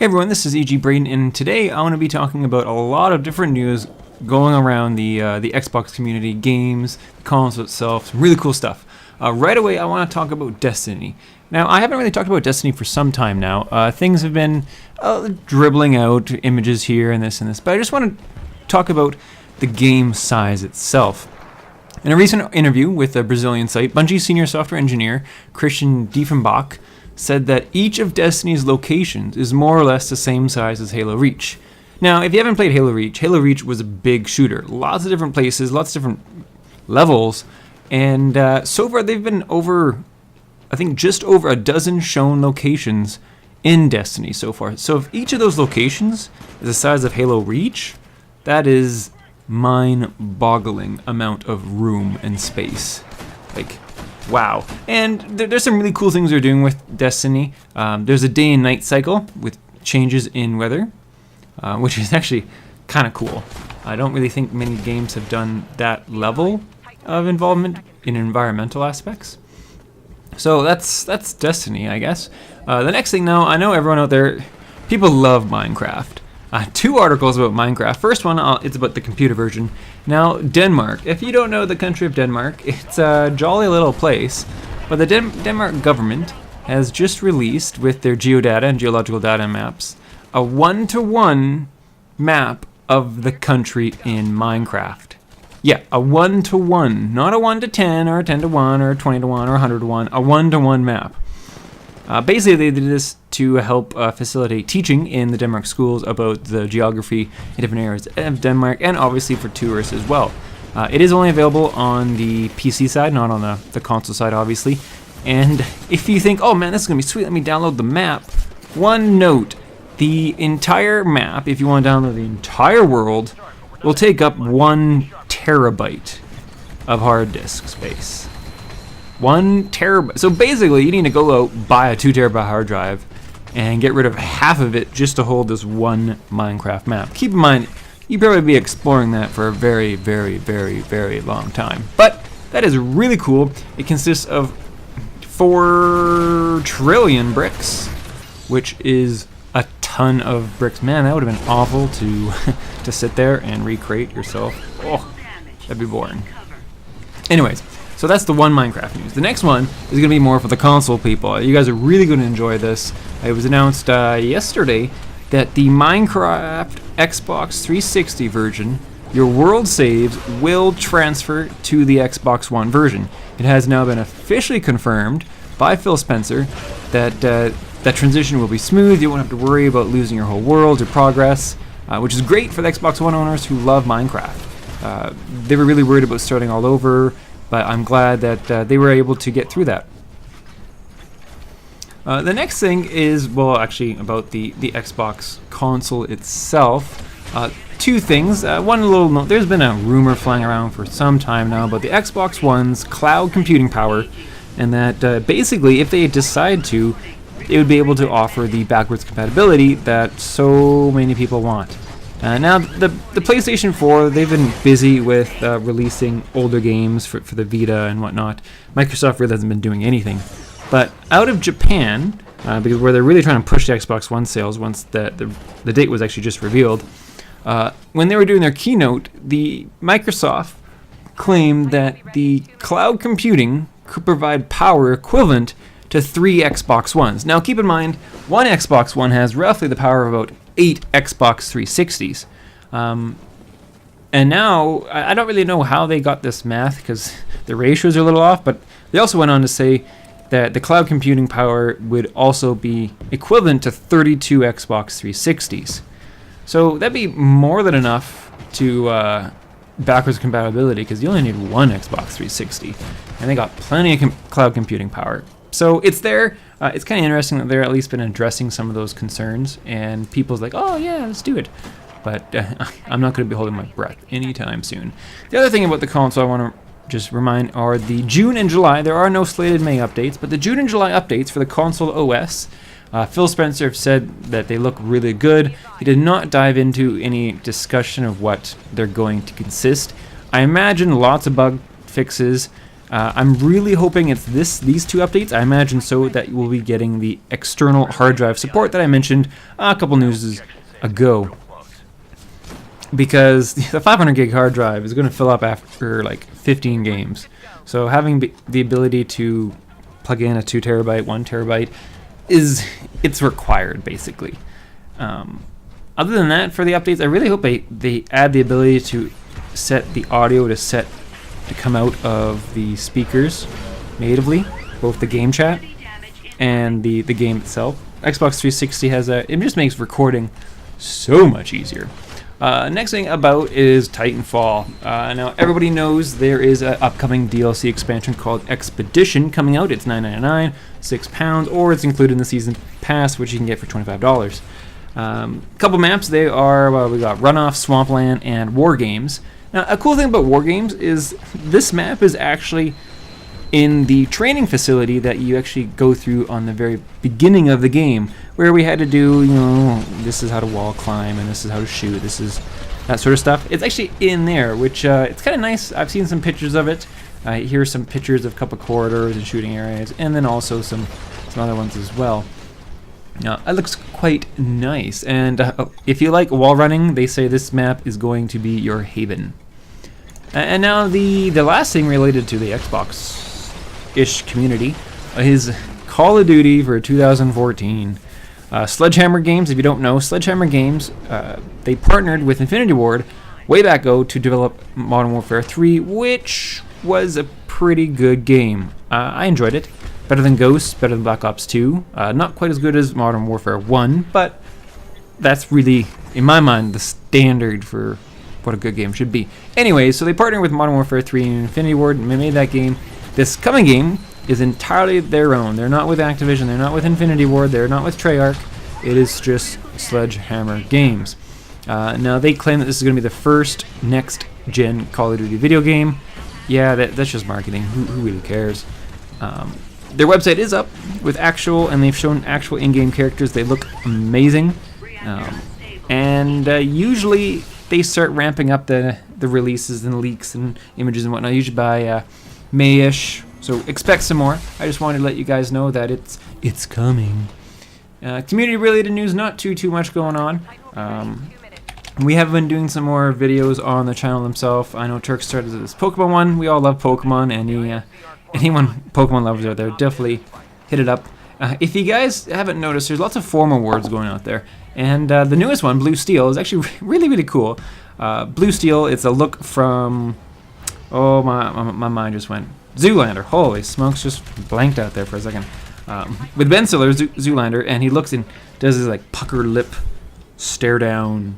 Hey everyone, this is E.G. Braden, and today I want to be talking about a lot of different news going around the Xbox community, games, the console itself, some really cool stuff. Right away, I want to talk about Destiny. Now, I haven't really talked about Destiny for some time now. Things have been dribbling out images here and this, but I just want to talk about the game size itself. In a recent interview with a Brazilian site, Bungie senior software engineer Christian Diefenbach said that each of Destiny's locations is more or less the same size as Halo Reach. Now, if you haven't played Halo Reach was a big shooter. Lots of different places, lots of different levels, and so far they've been over, I think, just over a dozen shown locations in Destiny so far. So if each of those locations is the size of Halo Reach, that is mind-boggling amount of room and space. Like, wow. And there's some really cool things they're doing with Destiny. There's a day and night cycle with changes in weather, which is actually kind of cool. I don't really think many games have done that level of involvement in environmental aspects. So that's Destiny, I guess. The next thing now, I know everyone out there, people love Minecraft. Two articles about Minecraft. First one, it's about the computer version. Now, Denmark. If you don't know the country of Denmark, it's a jolly little place. But the Denmark government has just released, with their geodata and geological data maps, a 1-to-1 map of the country in Minecraft. Yeah, a 1-to-1. Not a 1-to-10 or a 10-to-1 or a 20-to-1 or a 100-to-1. A 1-to-1 map. Basically, they did this to help facilitate teaching in the Denmark schools about the geography in different areas of Denmark, and obviously for tourists as well. It is only available on the PC side, not on the console side, obviously. And if you think, oh man, this is going to be sweet, let me download the map. One note, the entire map, if you want to download the entire world, will take up 1 terabyte of hard disk space. 1 terabyte. So basically, you need to go out, buy a 2 terabyte hard drive, and get rid of half of it just to hold this one Minecraft map. Keep in mind, you'd probably be exploring that for a very, very, very, very long time. But that is really cool. It consists of 4 trillion bricks, which is a ton of bricks. Man, that would have been awful to to sit there and recreate yourself. Oh, that'd be boring. Anyways. So that's the one Minecraft news. The next one is going to be more for the console people. You guys are really going to enjoy this. It was announced yesterday that the Minecraft Xbox 360 version, your world saves will transfer to the Xbox One version. It has now been officially confirmed by Phil Spencer that that transition will be smooth. You won't have to worry about losing your whole world or progress, which is great for the Xbox One owners who love Minecraft. They were really worried about starting all over, but I'm glad that they were able to get through that. The next thing is, well, actually about the Xbox console itself. 2 things. One little note, there's been a rumor flying around for some time now about the Xbox One's cloud computing power, and that basically if they decide to, it would be able to offer the backwards compatibility that so many people want. Now, the PlayStation 4, they've been busy with releasing older games for the Vita and whatnot. Microsoft really hasn't been doing anything. But out of Japan, because where they're really trying to push the Xbox One sales once the date was actually just revealed, when they were doing their keynote, the Microsoft claimed that the cloud computing could provide power equivalent to 3 Xbox Ones. Now, keep in mind, one Xbox One has roughly the power of about 8 Xbox 360s. And now, I don't really know how they got this math because the ratios are a little off, but they also went on to say that the cloud computing power would also be equivalent to 32 Xbox 360s. So that'd be more than enough to backwards compatibility, because you only need one Xbox 360, and they got plenty of cloud computing power. So it's there. It's kind of interesting that they're at least been addressing some of those concerns, and people's like, oh yeah, let's do it. But I'm not going to be holding my breath anytime soon. The other thing about the console I want to just remind are the June and July. There are no slated May updates, but the June and July updates for the console OS, Phil Spencer said that they look really good. He did not dive into any discussion of what they're going to consist. I imagine lots of bug fixes, I'm really hoping it's these two updates. I imagine so that we'll be getting the external hard drive support that I mentioned a couple news ago. Because the 500 gig hard drive is going to fill up after like 15 games. So having the ability to plug in a 2 terabyte, 1 terabyte it's required basically. Other than that, for the updates, I really hope they add the ability to set the audio to come out of the speakers natively, both the game chat and the game itself. Xbox 360 has that. It just makes recording so much easier. Next thing about is Titanfall. Now everybody knows there is an upcoming DLC expansion called Expedition coming out. It's $9.99, £6, or it's included in the season pass, which you can get for $25. Couple maps. They are we got Runoff, Swampland, and War Games. Now a cool thing about War Games is this map is actually in the training facility that you actually go through on the very beginning of the game, where we had to do, this is how to wall climb, and this is how to shoot, this is that sort of stuff. It's actually in there, which it's kind of nice. I've seen some pictures of it. Here's some pictures of a couple corridors and shooting areas, and then also some other ones as well. Now, it looks quite nice, and if you like wall running, they say this map is going to be your haven. And now the last thing related to the Xbox-ish community is Call of Duty for 2014. Sledgehammer Games, if you don't know, Sledgehammer Games, they partnered with Infinity Ward way back ago to develop Modern Warfare 3, which was a pretty good game. I enjoyed it. Better than Ghosts, better than Black Ops 2. Not quite as good as Modern Warfare 1, but that's really, in my mind, the standard for what a good game should be. Anyway, so they partnered with Modern Warfare 3 and Infinity Ward and made that game. This coming game is entirely their own. They're not with Activision, they're not with Infinity Ward, they're not with Treyarch. It is just Sledgehammer Games. Now they claim that this is going to be the first next-gen Call of Duty video game. Yeah, that's just marketing. Who really cares? Their website is up with and they've shown actual in-game characters. They look amazing. And usually they start ramping up the releases and leaks and images and whatnot, usually by May-ish. So expect some more. I just wanted to let you guys know that it's coming. Community-related news, not too much going on. We have been doing some more videos on the channel themselves. I know Turk started this Pokemon one. We all love Pokemon, and anyone Pokemon lovers out there, definitely hit it up. If you guys haven't noticed, there's lots of form awards going out there. And the newest one, Blue Steel, is actually really cool. Blue Steel, it's a look from... Oh, my mind just went. Zoolander. Holy smokes, just blanked out there for a second. With Ben Stiller, Zoolander, and he looks and does his like pucker lip, stare down,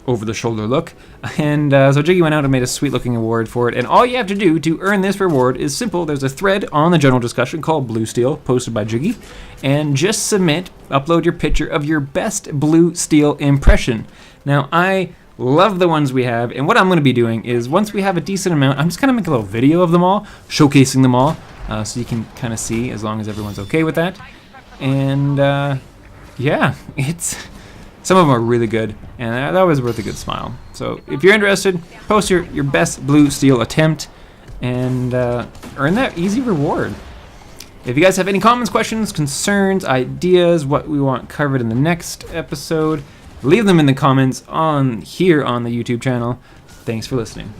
over the shoulder look. And so Jiggy went out and made a sweet looking award for it. And all you have to do to earn this reward is simple. There's a thread on the general discussion called Blue Steel, posted by Jiggy. And just upload your picture of your best Blue Steel impression. Now, I love the ones we have, and what I'm going to be doing is once we have a decent amount, I'm just going to make a little video of them all, showcasing them all, so you can kind of see, as long as everyone's okay with that. And yeah, some of them are really good, and that was worth a good smile. So if you're interested, post your best Blue Steel attempt and earn that easy reward. If you guys have any comments, questions, concerns, ideas, what we want covered in the next episode, leave them in the comments here on the YouTube channel. Thanks for listening.